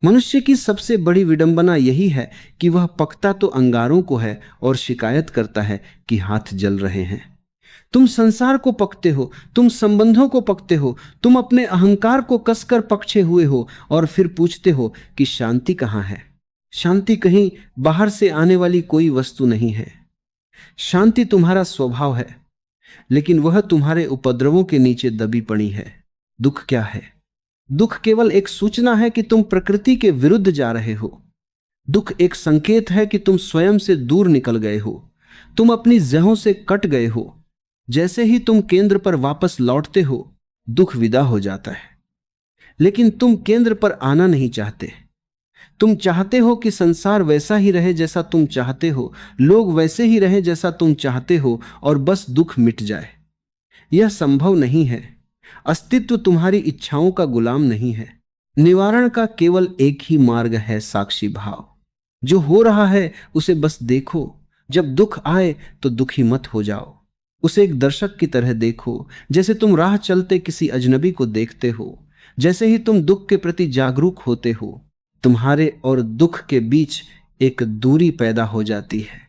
मनुष्य की सबसे बड़ी विडंबना यही है कि वह पकता तो अंगारों को है और शिकायत करता है कि हाथ जल रहे हैं। तुम संसार को पकते हो, तुम संबंधों को पकते हो, तुम अपने अहंकार को कसकर पकड़े हुए हो और फिर पूछते हो कि शांति कहाँ है। शांति कहीं बाहर से आने वाली कोई वस्तु नहीं है। शांति तुम्हारा स्वभाव है, लेकिन वह तुम्हारे उपद्रवों के नीचे दबी पड़ी है। दुख क्या है? दुख केवल एक सूचना है कि तुम प्रकृति के विरुद्ध जा रहे हो। दुख एक संकेत है कि तुम स्वयं से दूर निकल गए हो, तुम अपनी जहों से कट गए हो। जैसे ही तुम केंद्र पर वापस लौटते हो, दुख विदा हो जाता है। लेकिन तुम केंद्र पर आना नहीं चाहते। तुम चाहते हो कि संसार वैसा ही रहे जैसा तुम चाहते हो, लोग वैसे ही रहे जैसा तुम चाहते हो, और बस दुख मिट जाए। यह संभव नहीं है। अस्तित्व तुम्हारी इच्छाओं का गुलाम नहीं है। निवारण का केवल एक ही मार्ग है, साक्षी भाव। जो हो रहा है उसे बस देखो। जब दुख आए तो दुखी मत हो जाओ। उसे एक दर्शक की तरह देखो, जैसे तुम राह चलते किसी अजनबी को देखते हो। जैसे ही तुम दुख के प्रति जागरूक होते हो, तुम्हारे और दुख के बीच एक दूरी पैदा हो जाती है।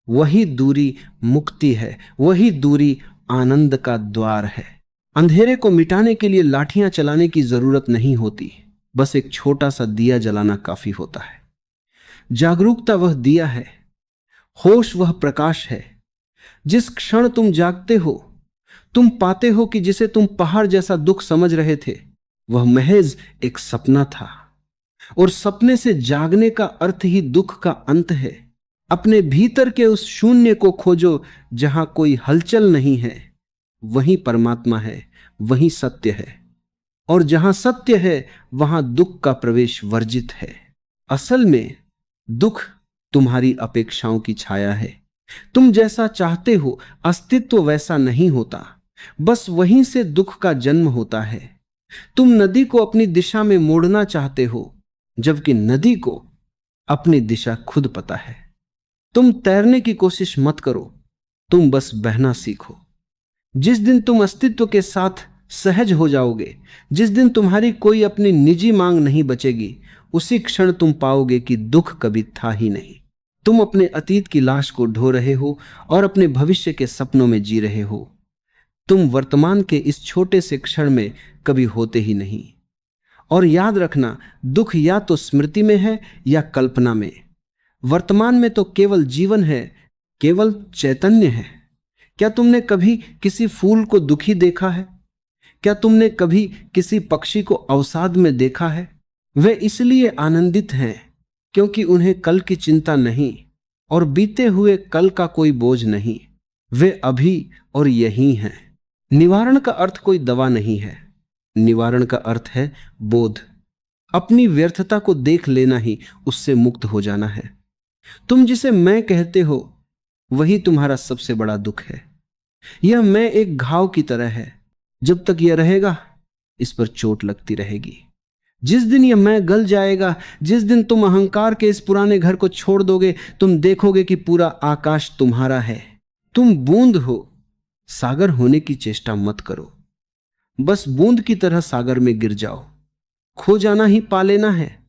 वही दूरी मुक्ति है, वही दूरी आनंद का द्वार है। अंधेरे को मिटाने के लिए लाठियां चलाने की जरूरत नहीं होती, बस एक छोटा सा दिया जलाना काफी होता है। जागरूकता वह दिया है, होश वह प्रकाश है। जिस क्षण तुम जागते हो, तुम पाते हो कि जिसे तुम पहाड़ जैसा दुख समझ रहे थे, वह महज एक सपना था। और सपने से जागने का अर्थ ही दुख का अंत है। अपने भीतर के उस शून्य को खोजो जहां कोई हलचल नहीं है। वही परमात्मा है, वही सत्य है। और जहां सत्य है वहां दुख का प्रवेश वर्जित है। असल में दुख तुम्हारी अपेक्षाओं की छाया है। तुम जैसा चाहते हो अस्तित्व वैसा नहीं होता, बस वहीं से दुख का जन्म होता है। तुम नदी को अपनी दिशा में मोड़ना चाहते हो, जबकि नदी को अपनी दिशा खुद पता है। तुम तैरने की कोशिश मत करो, तुम बस बहना सीखो। जिस दिन तुम अस्तित्व के साथ सहज हो जाओगे, जिस दिन तुम्हारी कोई अपनी निजी मांग नहीं बचेगी, उसी क्षण तुम पाओगे कि दुख कभी था ही नहीं। तुम अपने अतीत की लाश को ढो रहे हो और अपने भविष्य के सपनों में जी रहे हो। तुम वर्तमान के इस छोटे से क्षण में कभी होते ही नहीं। और याद रखना, दुख या तो स्मृति में है या कल्पना में। वर्तमान में तो केवल जीवन है, केवल चैतन्य है। क्या तुमने कभी किसी फूल को दुखी देखा है? क्या तुमने कभी किसी पक्षी को अवसाद में देखा है? वे इसलिए आनंदित हैं क्योंकि उन्हें कल की चिंता नहीं और बीते हुए कल का कोई बोझ नहीं। वे अभी और यही हैं। निवारण का अर्थ कोई दवा नहीं है, निवारण का अर्थ है बोध। अपनी व्यर्थता को देख लेना ही उससे मुक्त हो जाना है। तुम जिसे मैं कहते हो वही तुम्हारा सबसे बड़ा दुख है। यह मैं एक घाव की तरह है, जब तक यह रहेगा इस पर चोट लगती रहेगी। जिस दिन यह मैं गल जाएगा, जिस दिन तुम अहंकार के इस पुराने घर को छोड़ दोगे, तुम देखोगे कि पूरा आकाश तुम्हारा है। तुम बूंद हो, सागर होने की चेष्टा मत करो। बस बूंद की तरह सागर में गिर जाओ। खो जाना ही पा लेना है,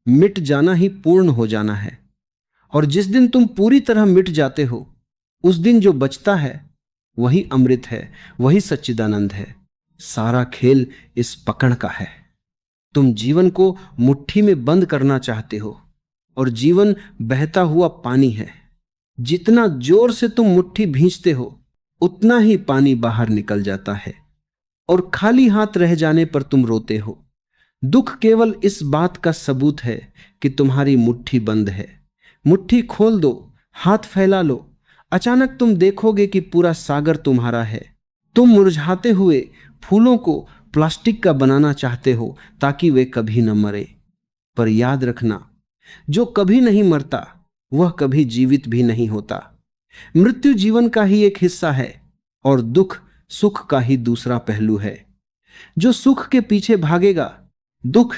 मिट जाना ही पूर्ण हो जाना है। और जिस दिन तुम पूरी तरह मिट जाते हो, उस दिन जो बचता है वही अमृत है, वही सच्चिदानंद है। सारा खेल इस पकड़ का है। तुम जीवन को मुट्ठी में बंद करना चाहते हो, और जीवन बहता हुआ पानी है। जितना जोर से तुम मुट्ठी भींचते हो, उतना ही पानी बाहर निकल जाता है, और खाली हाथ रह जाने पर तुम रोते हो। दुख केवल इस बात का सबूत है कि तुम्हारी मुट्ठी बंद है। मुट्ठी खोल दो, हाथ फैला लो, अचानक तुम देखोगे कि पूरा सागर तुम्हारा है। तुम मुरझाते हुए फूलों को प्लास्टिक का बनाना चाहते हो ताकि वे कभी न मरे, पर याद रखना, जो कभी नहीं मरता वह कभी जीवित भी नहीं होता। मृत्यु जीवन का ही एक हिस्सा है और दुख सुख का ही दूसरा पहलू है। जो सुख के पीछे भागेगा, दुख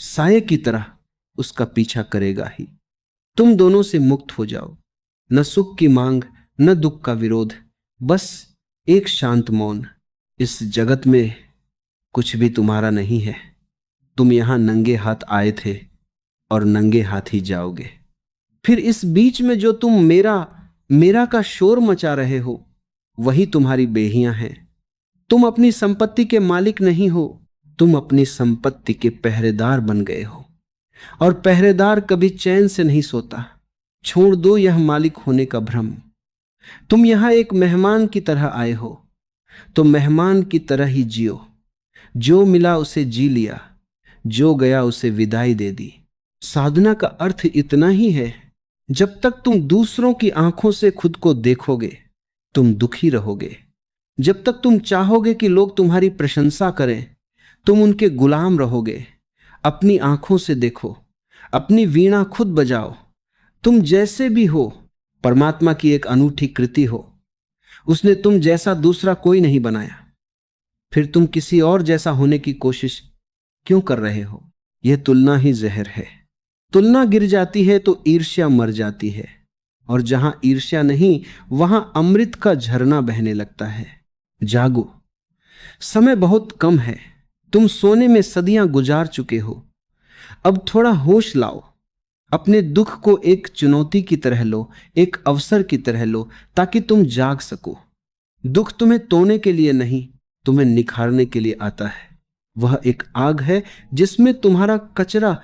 साये की तरह उसका पीछा करेगा ही। तुम दोनों से मुक्त हो जाओ, न सुख की मांग न दुख का विरोध, बस एक शांत मौन। इस जगत में कुछ भी तुम्हारा नहीं है। तुम यहां नंगे हाथ आए थे, और नंगे हाथ ही जाओगे। फिर इस बीच में जो तुम मेरा मेरा का शोर मचा रहे हो, वही तुम्हारी बेहियां हैं। तुम अपनी संपत्ति के मालिक नहीं हो, तुम अपनी संपत्ति के पहरेदार बन गए हो। और पहरेदार कभी चैन से नहीं सोता। छोड़ दो यह मालिक होने का भ्रम। तुम यहां एक मेहमान की तरह आए हो, तो मेहमान की तरह ही जियो। जो मिला उसे जी लिया, जो गया उसे विदाई दे दी। साधना का अर्थ इतना ही है, जब तक तुम दूसरों की आंखों से खुद को देखोगे, तुम दुखी रहोगे। जब तक तुम चाहोगे कि लोग तुम्हारी प्रशंसा करें, तुम उनके गुलाम रहोगे। अपनी आंखों से देखो, अपनी वीणा खुद बजाओ। तुम जैसे भी हो, परमात्मा की एक अनूठी कृति हो। उसने तुम जैसा दूसरा कोई नहीं बनाया। फिर तुम किसी और जैसा होने की कोशिश क्यों कर रहे हो? यह तुलना ही जहर है। तुलना गिर जाती है तो ईर्ष्या मर जाती है, और जहां ईर्ष्या नहीं, वहां अमृत का झरना बहने लगता है। जागो, समय बहुत कम है। तुम सोने में सदियां गुजार चुके हो। अब थोड़ा होश लाओ। अपने दुख को एक चुनौती की तरह लो, एक अवसर की तरह लो, ताकि तुम जाग सको। दुख तुम्हें तोड़ने के लिए नहीं, तुम्हें निखारने के लिए आता है। वह एक आग है जिसमें तुम्हारा कचरा